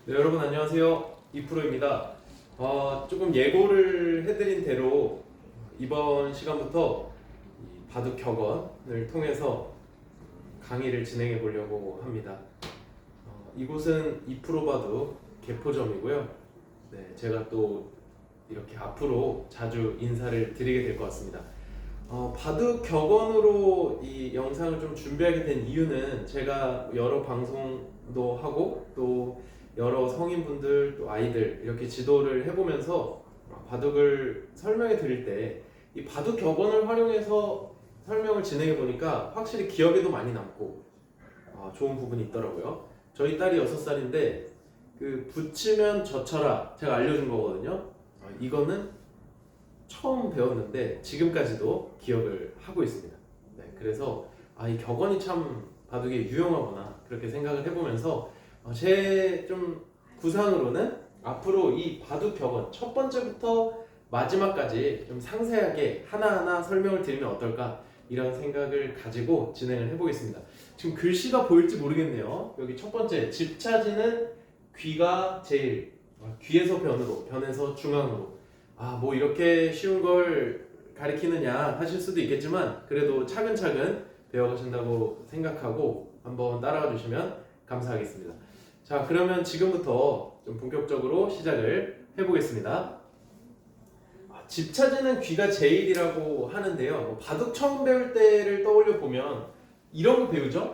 네, 여러분 안녕하세요. 이프로입니다. 조금 예고를 해드린 대로 이번 시간부터 이 바둑 격언을 통해서 강의를 진행해 보려고 합니다. 이곳은 이프로 바둑 개포점이고요. 네, 제가 또 이렇게 앞으로 자주 인사를 드리게 될 것 같습니다. 바둑 격언으로 이 영상을 좀 준비하게 된 이유는 제가 여러 방송도 하고 또 여러 성인분들 또 아이들 이렇게 지도를 해보면서 바둑을 설명해 드릴 때 이 바둑 격언을 활용해서 설명을 진행해 보니까 확실히 기억에도 많이 남고 좋은 부분이 있더라고요. 저희 딸이 6살인데 그 붙이면 져쳐라 제가 알려준 거거든요. 이거는 처음 배웠는데 지금까지도 기억을 하고 있습니다. 네, 그래서 이 격언이 참 바둑에 유용하구나 그렇게 생각을 해보면서 제 좀 구상으로는 앞으로 이 바둑 격언 첫 번째부터 마지막까지 좀 상세하게 하나하나 설명을 드리면 어떨까 이런 생각을 가지고 진행을 해보겠습니다. 지금 글씨가 보일지 모르겠네요. 여기 첫 번째 집 찾이는 귀가 제일 귀에서 변으로 변에서 중앙으로 뭐 이렇게 쉬운 걸 가리키느냐 하실 수도 있겠지만 그래도 차근차근 배워가신다고 생각하고 한번 따라가 주시면 감사하겠습니다. 자, 그러면 지금부터 좀 본격적으로 시작을 해보겠습니다. 집 찾이는 귀가 제일이라고 하는데요. 바둑 처음 배울 때를 떠올려 보면 이런 거 배우죠?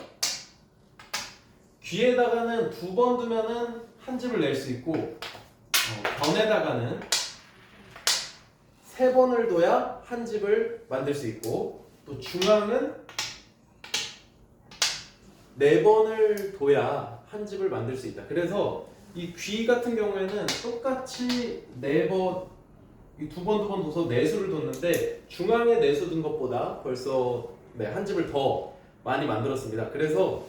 귀에다가는 2번 두면은 한 집을 낼 수 있고 변에다가는 3번을 둬야 한 집을 만들 수 있고 또 중앙은 4번을 둬야 한 집을 만들 수 있다. 그래서 이 귀 같은 경우에는 똑같이 4번, 2번 둬서 4수를 뒀는데 중앙에 4수 둔 것보다 벌써 한 집을 더 많이 만들었습니다. 그래서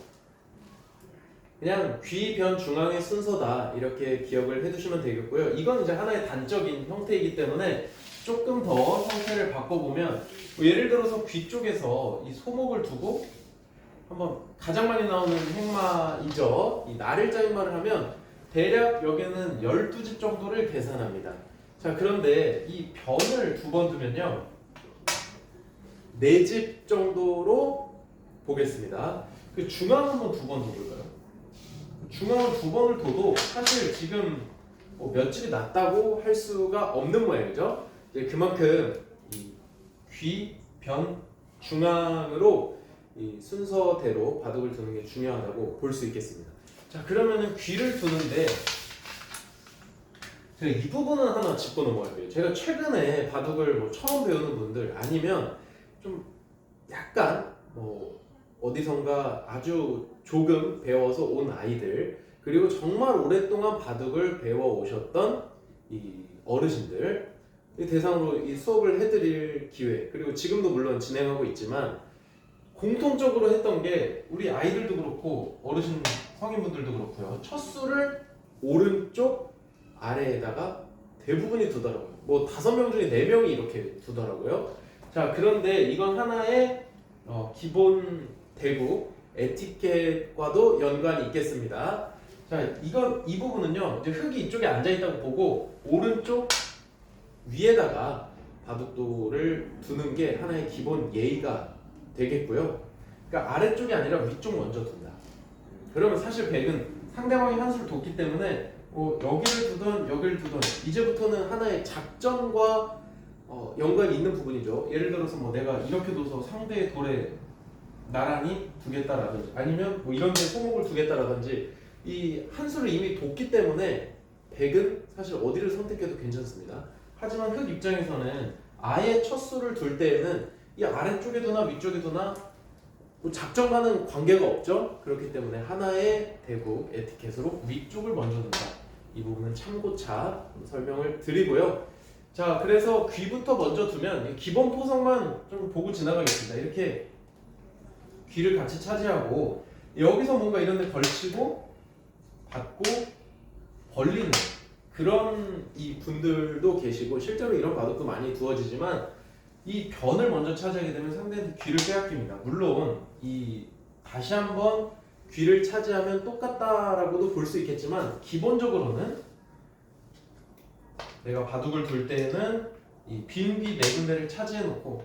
그냥 귀, 변, 중앙의 순서다 이렇게 기억을 해두시면 되겠고요. 이건 이제 하나의 단적인 형태이기 때문에 조금 더 형태를 바꿔보면 예를 들어서 귀 쪽에서 이 소목을 두고 한번 가장 많이 나오는 행마이죠. 이 나를자 행마를 하면 대략 여기는 12집 정도를 계산합니다. 자, 그런데 이 변을 2번 두면요 4집 정도로 보겠습니다. 그 중앙 한번 2번 둬볼까요? 중앙을 2번을 둬도 사실 지금 몇 집이 낮다고 할 수가 없는 모양이죠. 그만큼 이 귀, 변, 중앙으로 이 순서대로 바둑을 두는 게 중요하다고 볼 수 있겠습니다. 자, 그러면은 귀를 두는데 제가 이 부분은 하나 짚고 넘어갈게요. 제가 최근에 바둑을 처음 배우는 분들 아니면 좀 약간 어디선가 아주 조금 배워서 온 아이들 그리고 정말 오랫동안 바둑을 배워 오셨던 이 어르신들 대상으로 이 수업을 해드릴 기회 그리고 지금도 물론 진행하고 있지만 공통적으로 했던 게 우리 아이들도 그렇고 어르신 성인분들도 그렇고요. 첫 수를 오른쪽 아래에다가 대부분이 두더라고요. 5명 중에 4명이 이렇게 두더라고요. 자, 그런데 이건 하나의 기본 대국 에티켓과도 연관이 있겠습니다. 자, 이 부분은요 이제 흙이 이쪽에 앉아 있다고 보고 오른쪽 위에다가 바둑돌을 두는 게 하나의 기본 예의가 되겠고요. 그러니까 아래쪽이 아니라 위쪽 먼저 둔다. 그러면 사실 백은 상대방이 한 수를 뒀기 때문에 여기를 두던 여기를 두던 이제부터는 하나의 작전과 연관이 있는 부분이죠. 예를 들어서 내가 이렇게 둬서 상대의 돌에 나란히 두겠다라든지 아니면 이런 데 소목을 두겠다라든지 이 한 수를 이미 뒀기 때문에 백은 사실 어디를 선택해도 괜찮습니다. 하지만 흑 입장에서는 아예 첫 수를 둘 때에는 이 아래쪽에 두나 위쪽에 두나 작전과는 관계가 없죠. 그렇기 때문에 하나의 대국 에티켓으로 위쪽을 먼저 둔다. 이 부분은 참고차 설명을 드리고요. 자, 그래서 귀부터 먼저 두면 기본 포석만 좀 보고 지나가겠습니다. 이렇게 귀를 같이 차지하고 여기서 뭔가 이런 데 걸치고 받고 벌리는 그런 이 분들도 계시고 실제로 이런 바둑도 많이 두어지지만 이 변을 먼저 차지하게 되면 상대한테 귀를 빼앗깁니다. 물론 이 다시 한번 귀를 차지하면 똑같다라고도 볼 수 있겠지만 기본적으로는 내가 바둑을 둘 때는 이 빈 귀 네 군데를 차지해 놓고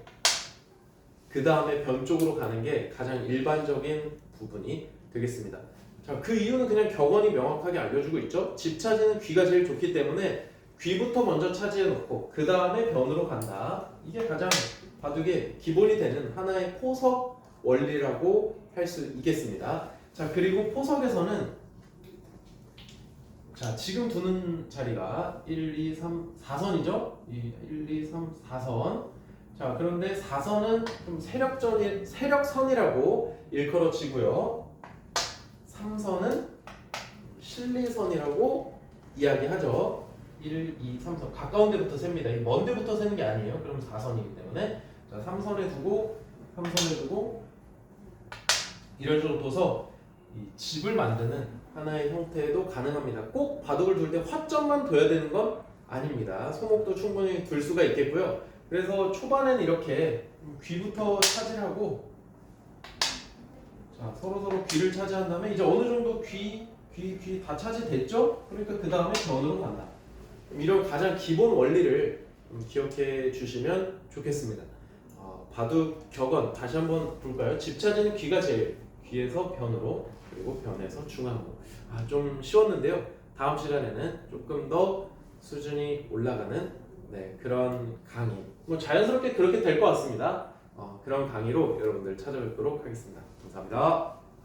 그 다음에 변 쪽으로 가는 게 가장 일반적인 부분이 되겠습니다. 자, 그 이유는 그냥 격언이 명확하게 알려주고 있죠. 집 차지는 귀가 제일 좋기 때문에 귀부터 먼저 차지해 놓고 그 다음에 변으로 간다. 이게 가장 바둑의 기본이 되는 하나의 포석 원리라고 할 수 있겠습니다. 자, 그리고 포석에서는 자, 지금 두는 자리가 1, 2, 3, 4선이죠? 1, 2, 3, 4선. 자, 그런데 4선은 좀 세력선이라고 일컬어지고요. 3선은 실리선이라고 이야기하죠. 1, 2, 3선. 가까운 데부터 셉니다. 먼 데부터 세는 게 아니에요. 그럼 4선이기 때문에. 자, 3선에 두고, 3선에 두고, 이런 식으로 둬서 이 집을 만드는 하나의 형태도 가능합니다. 꼭 바둑을 둘 때 화점만 둬야 되는 건 아닙니다. 소목도 충분히 둘 수가 있겠고요. 그래서 초반에는 이렇게 귀부터 차지하고 자, 서로 귀를 차지한 다음에 이제 어느 정도 귀 다 차지됐죠? 그러니까 그 다음에 변으로 간다. 이런 가장 기본 원리를 기억해 주시면 좋겠습니다. 바둑 격언 다시 한번 볼까요? 집 차지는 귀가 제일, 귀에서 변으로, 그리고 변에서 중앙으로. 좀 쉬웠는데요. 다음 시간에는 조금 더 수준이 올라가는 그런 강의, 뭐 자연스럽게 그렇게 될 것 같습니다. 그런 강의로 여러분들 찾아뵙도록 하겠습니다. 감사합니다.